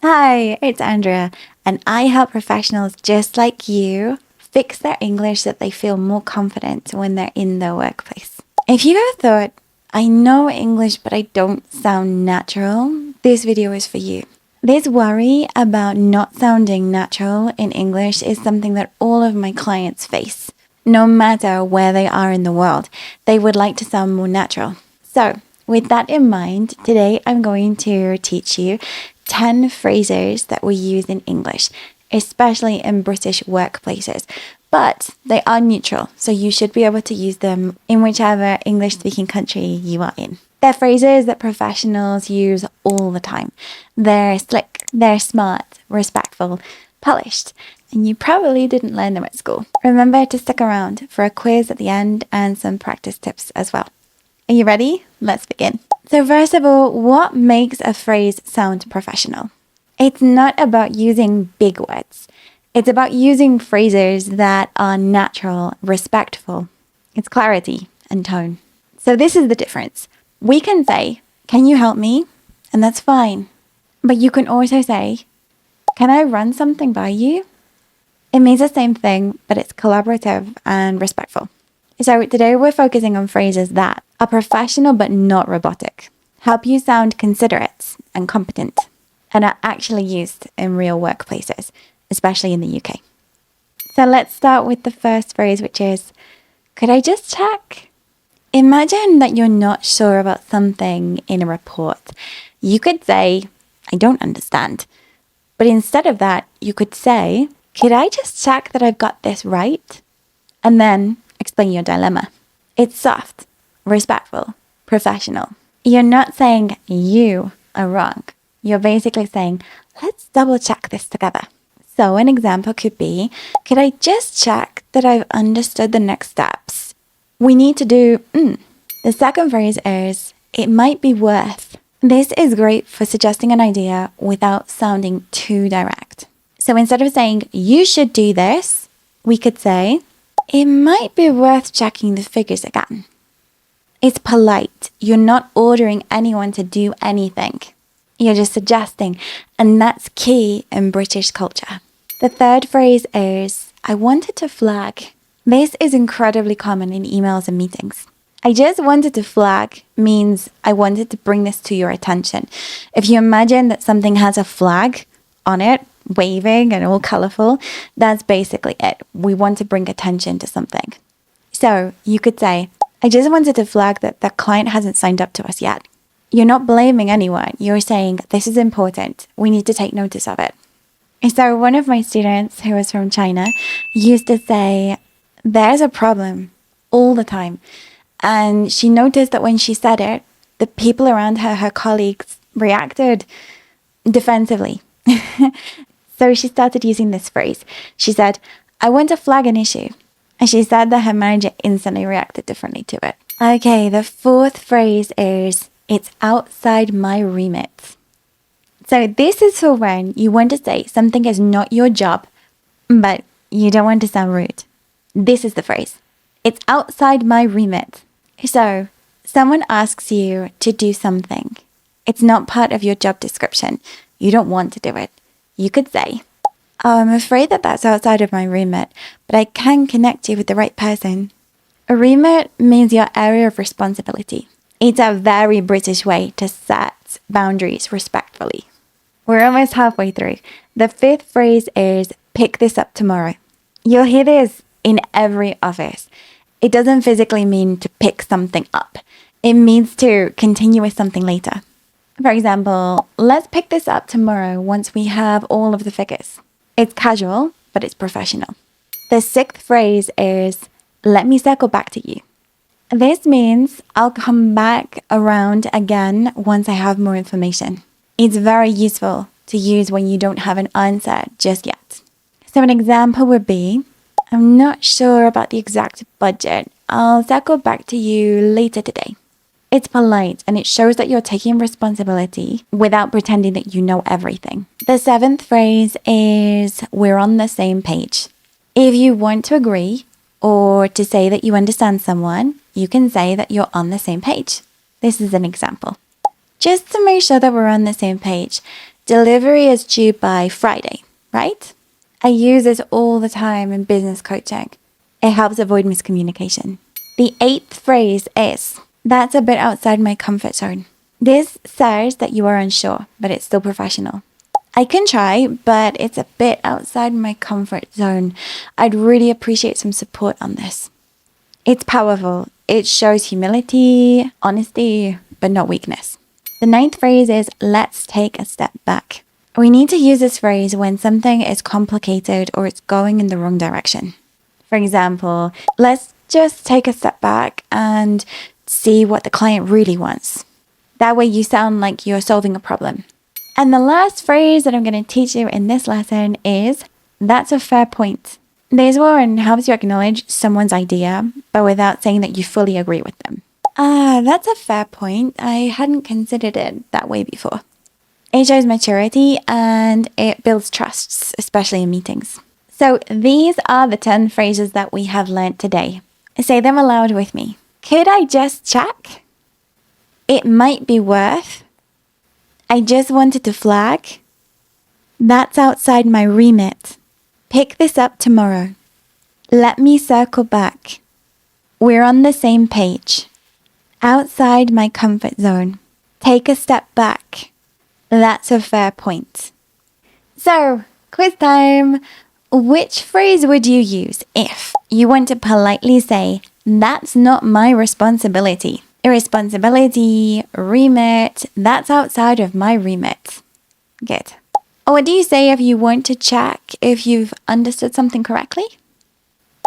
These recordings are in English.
Hi, it's Andrea, and I help professionals just like you fix their English so that they feel more confident when they're in their workplace. If you ever thought, I know English, but I don't sound natural, this video is for you. This worry about not sounding natural in English is something that all of my clients face. No matter where they are in the world, they would like to sound more natural. So, with that in mind, today I'm going to teach you 10 phrases that we use in English, especially in British workplaces. But they are neutral, so you should be able to use them in whichever English-speaking country you are in. They're phrases that professionals use all the time. They're slick, they're smart, respectful, polished, and you probably didn't learn them at school. Remember to stick around for a quiz at the end and some practice tips as well. Are you ready? Let's begin. So first of all, what makes a phrase sound professional? It's not about using big words. It's about using phrases that are natural, respectful. It's clarity and tone. So this is the difference. We can say, can you help me? And that's fine. But you can also say, can I run something by you? It means the same thing, but it's collaborative and respectful. So today we're focusing on phrases that are professional but not robotic, help you sound considerate and competent, and are actually used in real workplaces, especially in the UK. So let's start with the first phrase, which is, could I just check? Imagine that you're not sure about something in a report. You could say, I don't understand. But instead of that, you could say, could I just check that I've got this right? And then explain your dilemma. It's soft, respectful, professional. You're not saying you are wrong. You're basically saying, let's double check this together. So an example could be, could I just check that I've understood the next steps? We need to do, The second phrase is, it might be worth. This is great for suggesting an idea without sounding too direct. So instead of saying, you should do this, we could say, it might be worth checking the figures again. It's polite. You're not ordering anyone to do anything. You're just suggesting, and that's key in British culture. The third phrase is, I wanted to flag. This is incredibly common in emails and meetings. I just wanted to flag means I wanted to bring this to your attention. If you imagine that something has a flag on it, waving and all colorful, that's basically it. We want to bring attention to something. So you could say, I just wanted to flag that the client hasn't signed up to us yet. You're not blaming anyone. You're saying, this is important. We need to take notice of it. So one of my students who was from China used to say, there's a problem all the time. And she noticed that when she said it, the people around her, her colleagues, reacted defensively. So she started using this phrase. She said, I want to flag an issue. And she said that her manager instantly reacted differently to it. Okay, the fourth phrase is, it's outside my remit. So this is for when you want to say something is not your job, but you don't want to sound rude. This is the phrase. It's outside my remit. So someone asks you to do something. It's not part of your job description. You don't want to do it. You could say, oh, I'm afraid that that's outside of my remit, but I can connect you with the right person. A remit means your area of responsibility. It's a very British way to set boundaries respectfully. We're almost halfway through. The fifth phrase is, pick this up tomorrow. You'll hear this in every office. It doesn't physically mean to pick something up. It means to continue with something later. For example, let's pick this up tomorrow once we have all of the figures. It's casual, but it's professional. The sixth phrase is, let me circle back to you. This means I'll come back around again once I have more information. It's very useful to use when you don't have an answer just yet. So an example would be, I'm not sure about the exact budget. I'll circle back to you later today. It's polite and it shows that you're taking responsibility without pretending that you know everything. The seventh phrase is, we're on the same page. If you want to agree or to say that you understand someone, you can say that you're on the same page. This is an example. Just to make sure that we're on the same page, Delivery is due by Friday, right? I use this all the time in business coaching. It helps avoid miscommunication. The 8th phrase is, that's a bit outside my comfort zone. This says that you are unsure, but it's still professional. I can try, but it's a bit outside my comfort zone. I'd really appreciate some support on this. It's powerful. It shows humility, honesty, but not weakness. The 9th phrase is, let's take a step back. We need to use this phrase when something is complicated or it's going in the wrong direction. For example, let's just take a step back and see what the client really wants. That way you sound like you're solving a problem. And the last phrase that I'm going to teach you in this lesson is, that's a fair point. This one helps you acknowledge someone's idea, but without saying that you fully agree with them. That's a fair point. I hadn't considered it that way before. It shows maturity and it builds trusts, especially in meetings. So these are the 10 phrases that we have learnt today. Say them aloud with me. Could I just check? It might be worth. I just wanted to flag. That's outside my remit. Pick this up tomorrow. Let me circle back. We're on the same page. Outside my comfort zone. Take a step back. That's a fair point. So, quiz time. Which phrase would you use if you want to politely say, that's not my responsibility? Irresponsibility, remit, that's outside of my remit. Good. Or what do you say if you want to check if you've understood something correctly?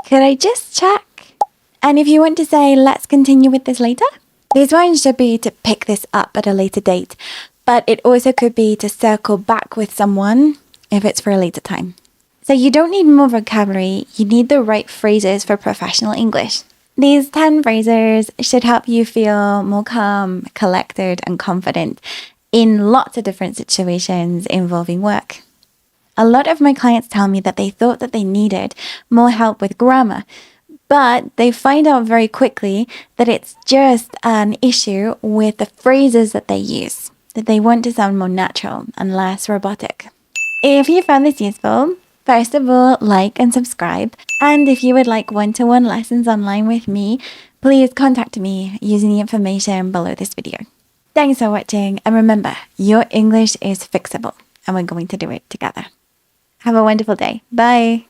Could I just check? And if you want to say, let's continue with this later? This one should be to pick this up at a later date, but it also could be to circle back with someone if it's for a later time. So you don't need more vocabulary, you need the right phrases for professional English. These 10 phrases should help you feel more calm, collected, and confident in lots of different situations involving work. A lot of my clients tell me that they thought that they needed more help with grammar, but they find out very quickly that it's just an issue with the phrases that they use, that they want to sound more natural and less robotic. If you found this useful, first of all, like and subscribe. And if you would like one-to-one lessons online with me, please contact me using the information below this video. Thanks for watching, and remember, your English is fixable, and we're going to do it together. Have a wonderful day. Bye.